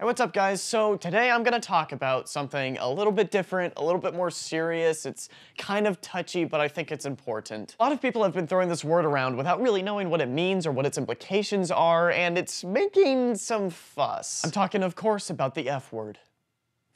Hey, what's up guys? So today I'm gonna talk about something a little bit different, a little bit more serious. It's kind of touchy, but I think it's important. A lot of people have been throwing this word around without really knowing what it means or what its implications are, and it's making some fuss. I'm talking, of course, about the F word.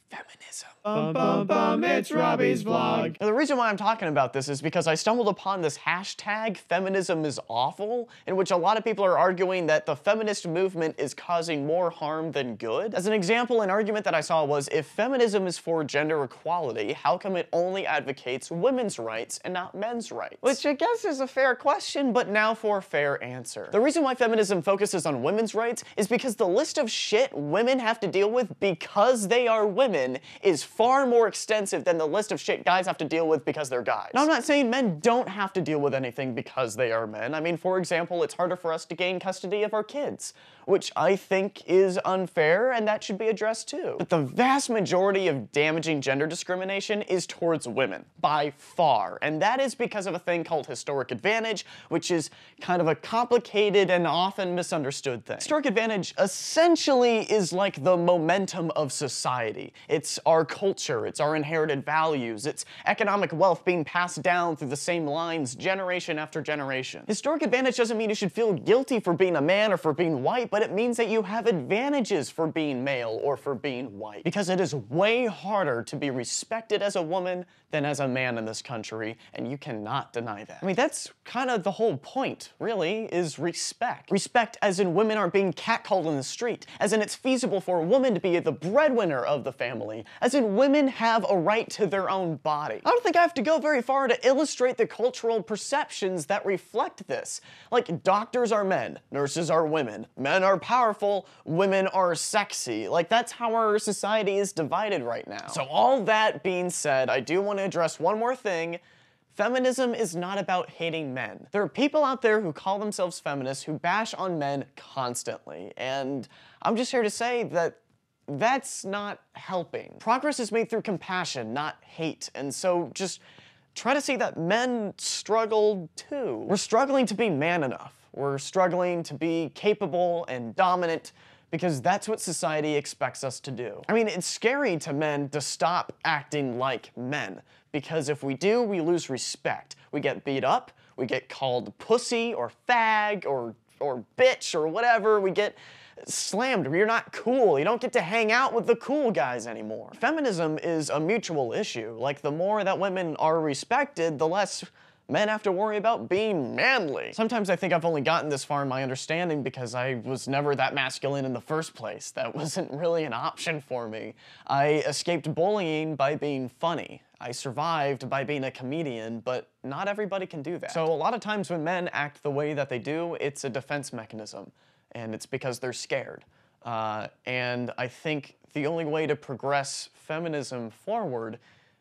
Feminism. Bum bum bum, it's Robby's vlog. Now, the reason why I'm talking about this is because I stumbled upon this hashtag, feminism is awful, in which a lot of people are arguing that the feminist movement is causing more harm than good. As an example, an argument that I saw was, if feminism is for gender equality, how come it only advocates women's rights and not men's rights? Which I guess is a fair question, but now for a fair answer. The reason why feminism focuses on women's rights is because the list of shit women have to deal with because they are women is far more extensive than the list of shit guys have to deal with because they're guys. Now, I'm not saying men don't have to deal with anything because they are men. I mean, for example, it's harder for us to gain custody of our kids, which I think is unfair, and that should be addressed too. But the vast majority of damaging gender discrimination is towards women, by far, and that is because of a thing called historic advantage, which is kind of a complicated and often misunderstood thing. Stork Advantage essentially is like the momentum of society. It's our culture, it's our inherited values, it's economic wealth being passed down through the same lines generation after generation. Historic advantage doesn't mean you should feel guilty for being a man or for being white, but it means that you have advantages for being male or for being white. Because it is way harder to be respected as a woman than as a man in this country, and you cannot deny that. I mean, that's kind of the whole point, really, is respect. Respect as in women aren't being catcalled in the street, as in it's feasible for a woman to be the breadwinner of the family, as in women have a right to their own body. I don't think I have to go very far to illustrate the cultural perceptions that reflect this. Like, doctors are men, nurses are women, men are powerful, women are sexy. Like, that's how our society is divided right now. So all that being said, I do want to address one more thing. Feminism is not about hating men. There are people out there who call themselves feminists who bash on men constantly, and I'm just here to say that that's not helping. Progress is made through compassion, not hate, and so just try to see that men struggle too. We're struggling to be man enough. We're struggling to be capable and dominant because that's what society expects us to do. I mean, it's scary to men to stop acting like men, because if we do, we lose respect. We get beat up, we get called pussy or fag or bitch or whatever, we get slammed. You're not cool. You don't get to hang out with the cool guys anymore. Feminism is a mutual issue. Like, the more that women are respected, the less men have to worry about being manly. Sometimes I think I've only gotten this far in my understanding because I was never that masculine in the first place. That wasn't really an option for me. I escaped bullying by being funny. I survived by being a comedian, but not everybody can do that. So a lot of times when men act the way that they do, it's a defense mechanism, and it's because they're scared. And I think the only way to progress feminism forward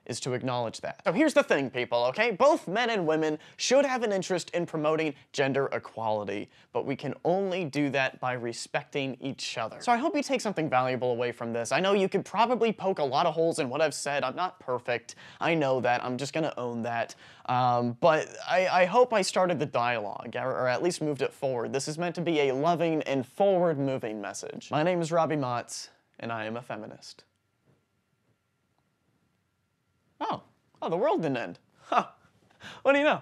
is to acknowledge that. So here's the thing, people, okay? Both men and women should have an interest in promoting gender equality, but we can only do that by respecting each other. So I hope you take something valuable away from this. I know you could probably poke a lot of holes in what I've said. I'm not perfect. I know that. I'm just gonna own that. But I hope I started the dialogue, or at least moved it forward. This is meant to be a loving and forward-moving message. My name is Robby Motz, and I am a feminist. Oh, the world didn't end. Huh. What do you know?